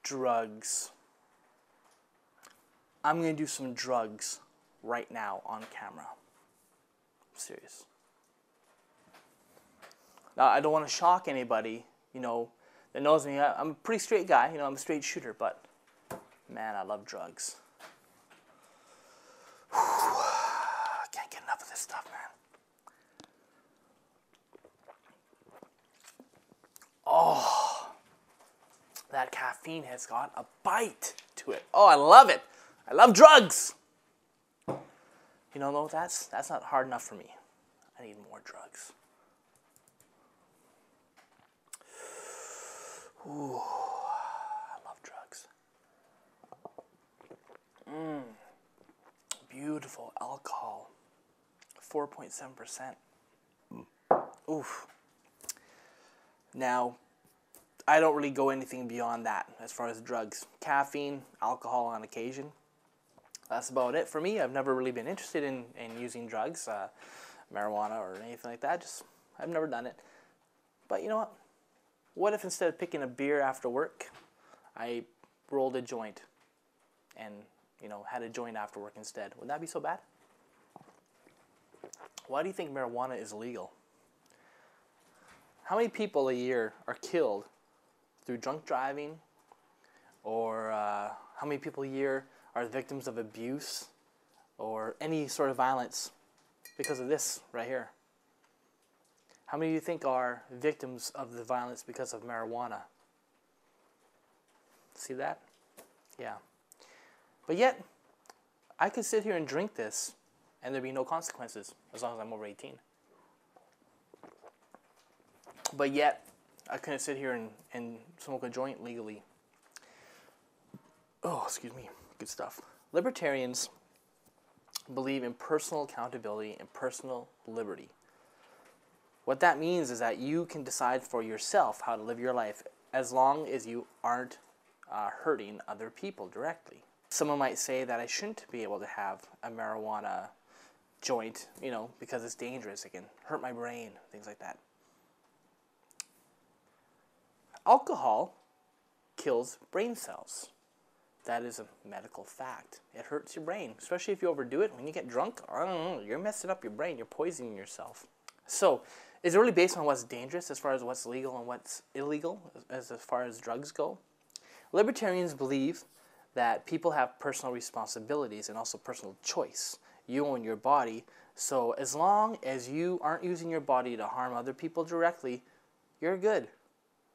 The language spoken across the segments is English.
drugs. I'm going to do some drugs right now on camera. I'm serious. Now, I don't want to shock anybody, you know, that knows me. I'm a pretty straight guy, you know, I'm a straight shooter, but man, I love drugs. I can't get enough of this stuff, man. Oh, that caffeine has got a bite to it. Oh, I love it. I love drugs. You know, though, that's not hard enough for me. I need more drugs. Ooh, I love drugs. Beautiful alcohol. 4.7%. Oof. Now, I don't really go anything beyond that as far as drugs. Caffeine, alcohol on occasion. That's about it for me. I've never really been interested in using drugs, marijuana or anything like that. I've never done it. But you know what? What if instead of picking a beer after work, I rolled a joint and, you know, had a joint after work instead? Would that be so bad? Why do you think marijuana is illegal? How many people a year are killed through drunk driving? Or how many people a year are victims of abuse or any sort of violence because of this right here? How many of you think are victims of the violence because of marijuana? See that? Yeah. But yet, I could sit here and drink this and there'd be no consequences as long as I'm over 18. But yet, I couldn't sit here and smoke a joint legally. Oh, excuse me. Good stuff. Libertarians believe in personal accountability and personal liberty. What that means is that you can decide for yourself how to live your life as long as you aren't hurting other people directly. Someone might say that I shouldn't be able to have a marijuana joint, you know, because it's dangerous. It can hurt my brain, things like that. Alcohol kills brain cells. That is a medical fact. It hurts your brain, especially if you overdo it. When you get drunk, I don't know, you're messing up your brain. You're poisoning yourself. So, is it really based on what's dangerous as far as what's legal and what's illegal as far as drugs go? Libertarians believe that people have personal responsibilities and also personal choice. You own your body, so as long as you aren't using your body to harm other people directly, you're good.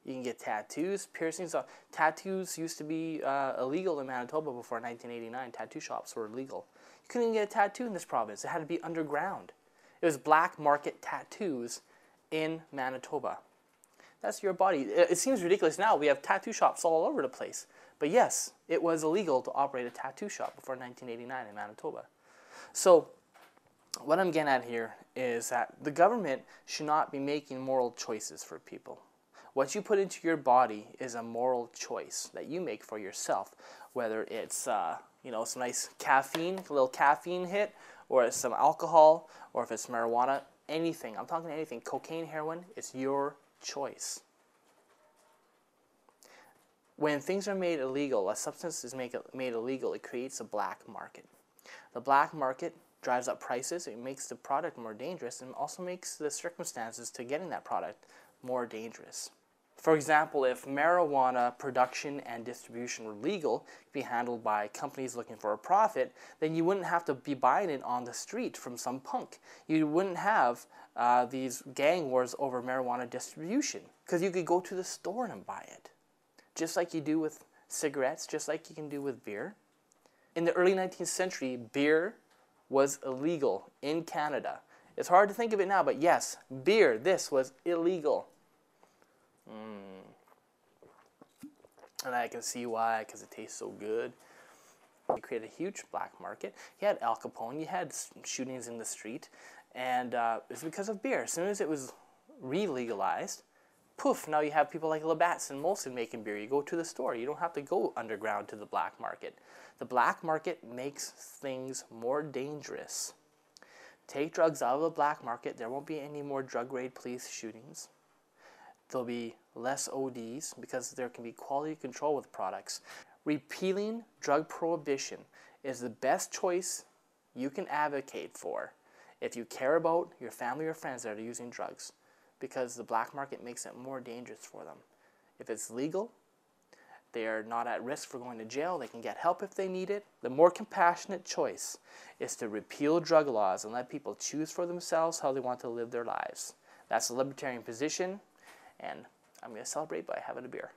You can get tattoos, piercings. Tattoos used to be illegal in Manitoba before 1989. Tattoo shops were illegal. You couldn't even get a tattoo in this province. It had to be underground. It was black market tattoos in Manitoba. That's your body. It seems ridiculous now. We have tattoo shops all over the place. But yes, it was illegal to operate a tattoo shop before 1989 in Manitoba. So what I'm getting at here is that the government should not be making moral choices for people. What you put into your body is a moral choice that you make for yourself, whether it's you know, some nice caffeine, a little caffeine hit, or it's some alcohol, or if it's marijuana, anything. I'm talking anything. Cocaine, heroin, it's your choice. When things are made illegal, a substance is made illegal, it creates a black market. The black market drives up prices, it makes the product more dangerous, and also makes the circumstances to getting that product more dangerous. For example, if marijuana production and distribution were legal, be handled by companies looking for a profit, then you wouldn't have to be buying it on the street from some punk. You wouldn't have these gang wars over marijuana distribution, because you could go to the store and buy it. Just like you do with cigarettes, just like you can do with beer. In the early 19th century, beer was illegal in Canada. It's hard to think of it now, but yes, beer, this was illegal. And I can see why, because it tastes so good. You created a huge black market. You had Al Capone, you had shootings in the street, and it's because of beer. As soon as it was re-legalized, poof, now you have people like Labatt's and Molson making beer. You go to the store. You don't have to go underground to the black market. The black market makes things more dangerous. Take drugs out of the black market. There won't be any more drug raid police shootings. there'll be less ODs because there can be quality control with products. Repealing drug prohibition is the best choice you can advocate for if you care about your family or friends that are using drugs, because the black market makes it more dangerous for them. If it's legal, they are not at risk for going to jail. They can get help if they need it. The more compassionate choice is to repeal drug laws and let people choose for themselves how they want to live their lives. That's the libertarian position, and I'm going to celebrate by having a beer.